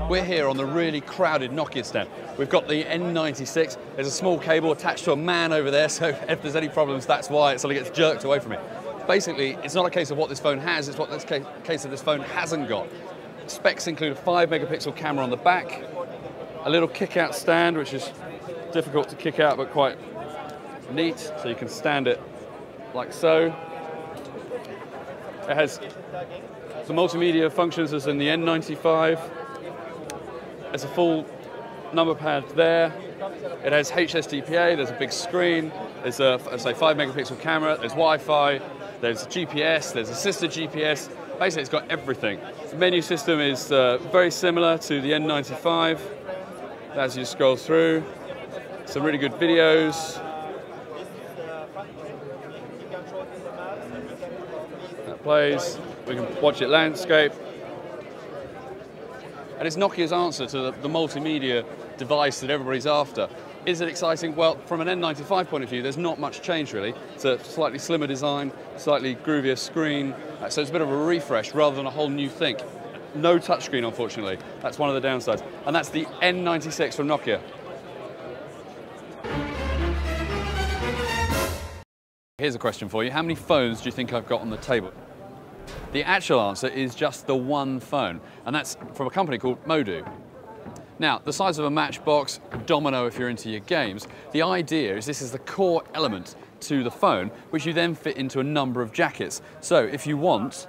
We're here on the really crowded Nokia stand. We've got the N96. There's a small cable attached to a man over there, so if there's any problems, that's why it sort of gets jerked away from me. Basically, it's not a case of what this phone has, it's what this case of this phone hasn't got. Specs include a 5-megapixel camera on the back, a little kick-out stand, which is difficult to kick out but quite neat, so you can stand it like so. It has the multimedia functions as in the N95. There's a full number pad there. It has HSDPA, there's a big screen, there's a 5-megapixel camera, there's Wi-Fi, there's GPS, there's assisted GPS. Basically, it's got everything. The menu system is very similar to the N95. As you scroll through, some really good videos. That plays. We can watch it landscape. And it's Nokia's answer to the multimedia device that everybody's after. Is it exciting? Well, from an N95 point of view, there's not much change really. It's a slightly slimmer design, slightly groovier screen, so it's a bit of a refresh rather than a whole new thing. No touchscreen, unfortunately. That's one of the downsides. And that's the N96 from Nokia. Here's a question for you. How many phones do you think I've got on the table? The actual answer is just the one phone, and that's from a company called Modu. Now, the size of a matchbox, DoCoMo if you're into your games, the idea is this is the core element to the phone, which you then fit into a number of jackets. So if you want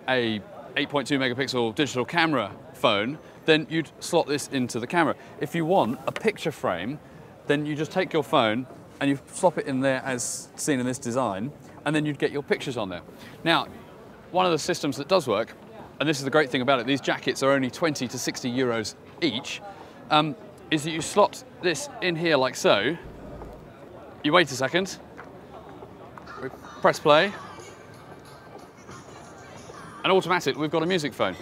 a 8.2 megapixel digital camera phone, then you'd slot this into the camera. If you want a picture frame, then you just take your phone and you slop it in there as seen in this design, and then you'd get your pictures on there. Now, one of the systems that does work, and this is the great thing about it, these jackets are only 20 to 60 euros each, is that you slot this in here like so, you wait a second, we press play, and automatically we've got a music phone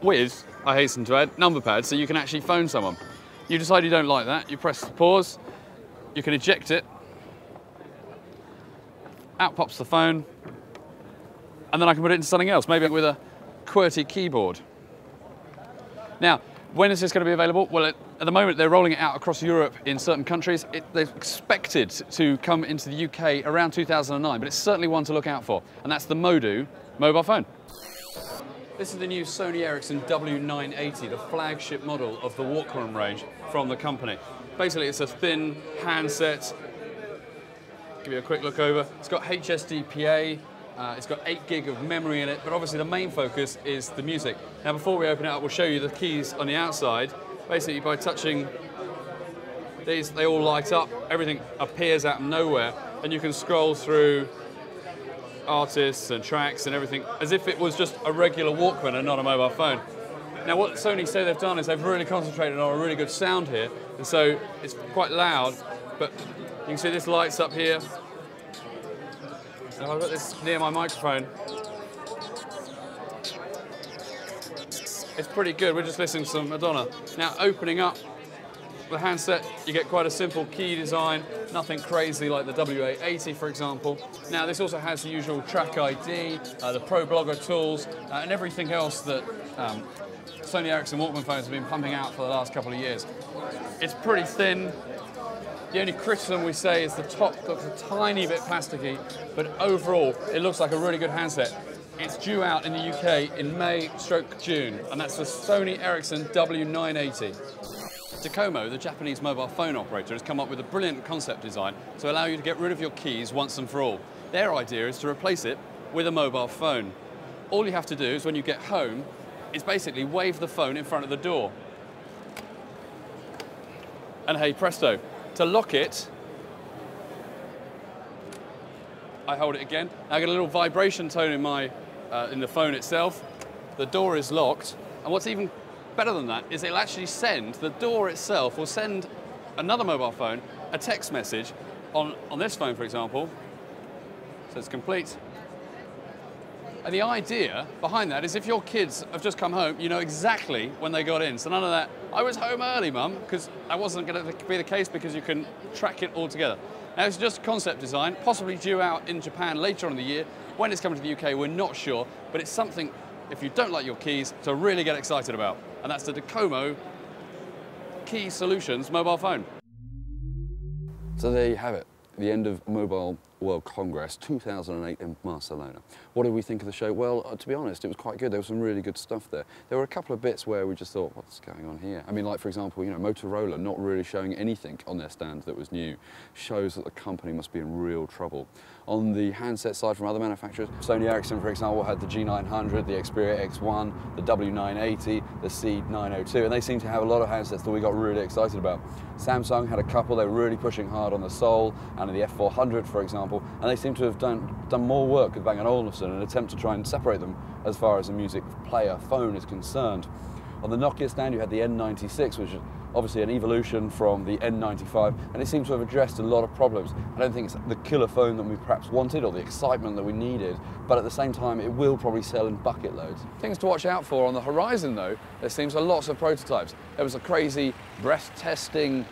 with, I hasten to add, number pads, so you can actually phone someone. You decide you don't like that, you press pause, you can eject it, out pops the phone, and then I can put it into something else, maybe with a QWERTY keyboard. Now, when is this going to be available? Well, at the moment they're rolling it out across Europe in certain countries. They're expected to come into the UK around 2009, but it's certainly one to look out for, and that's the Modu mobile phone. This is the new Sony Ericsson W980, the flagship model of the walkman range from the company. Basically, it's a thin handset. Give you a quick look over. It's got HSDPA. It's got 8 gig of memory in it, but obviously the main focus is the music. Now before we open it up, we'll show you the keys on the outside. Basically by touching these, they all light up, everything appears out of nowhere, and you can scroll through artists and tracks and everything as if it was just a regular Walkman and not a mobile phone. Now what Sony say they've done is they've really concentrated on a really good sound here, and so it's quite loud, but you can see this lights up here. I've got this near my microphone. It's pretty good. We're just listening to some Madonna. Now, opening up the handset, you get quite a simple key design, nothing crazy like the W880, for example. Now, this also has the usual track ID, the Pro Blogger tools, and everything else that Sony Ericsson Walkman phones have been pumping out for the last couple of years. It's pretty thin. The only criticism we say is the top looks a tiny bit plasticky, but overall it looks like a really good handset. It's due out in the UK in May/June, and that's the Sony Ericsson W980. DoCoMo, the Japanese mobile phone operator, has come up with a brilliant concept design to allow you to get rid of your keys once and for all. Their idea is to replace it with a mobile phone. All you have to do is when you get home is basically wave the phone in front of the door. And hey presto. To lock it, I hold it again. I get a little vibration tone in the phone itself. The door is locked, and what's even better than that is the door itself will send another mobile phone a text message on this phone, for example. So it's complete. And the idea behind that is if your kids have just come home, you know exactly when they got in. So none of that, I was home early, Mum, because that wasn't going to be the case because you can track it all together. Now, it's just concept design, possibly due out in Japan later on in the year. When it's coming to the UK, we're not sure, but it's something, if you don't like your keys, to really get excited about. and that's the DoCoMo Key Solutions mobile phone. So there you have it, the end of Mobile World Congress 2008 in Barcelona. What did we think of the show? Well, to be honest, it was quite good. There was some really good stuff there. There were a couple of bits where we just thought, what's going on here? I mean, like, for example, you know, Motorola not really showing anything on their stand that was new shows that the company must be in real trouble. On the handset side from other manufacturers, Sony Ericsson, for example, had the G900, the Xperia X1, the W980, the C902, and they seem to have a lot of handsets that we got really excited about. Samsung had a couple. They were really pushing hard on the Soul and the F400, for example, and they seem to have done more work with Bang & Olufsen in an attempt to try and separate them as far as a music player phone is concerned. On the Nokia stand, you had the N96, which is obviously an evolution from the N95, and it seems to have addressed a lot of problems. I don't think it's the killer phone that we perhaps wanted or the excitement that we needed, but at the same time, it will probably sell in bucket loads. Things to watch out for on the horizon, though, there seems lots of prototypes. There was a crazy breath testing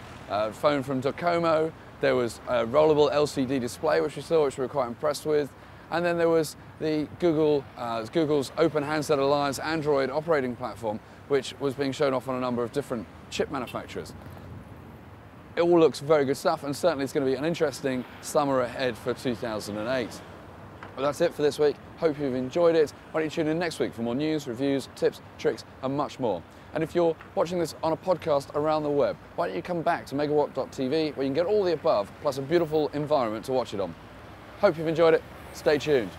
phone from DoCoMo. There was a rollable LCD display, which we saw, which we were quite impressed with. And then there was the Google's Open Handset Alliance Android operating platform, which was being shown off on a number of different chip manufacturers. It all looks very good stuff, and certainly it's going to be an interesting summer ahead for 2008. Well, that's it for this week. Hope you've enjoyed it. Why don't you tune in next week for more news, reviews, tips, tricks, and much more. And if you're watching this on a podcast around the web, why don't you come back to megawatt.tv, where you can get all the above, plus a beautiful environment to watch it on. Hope you've enjoyed it. Stay tuned.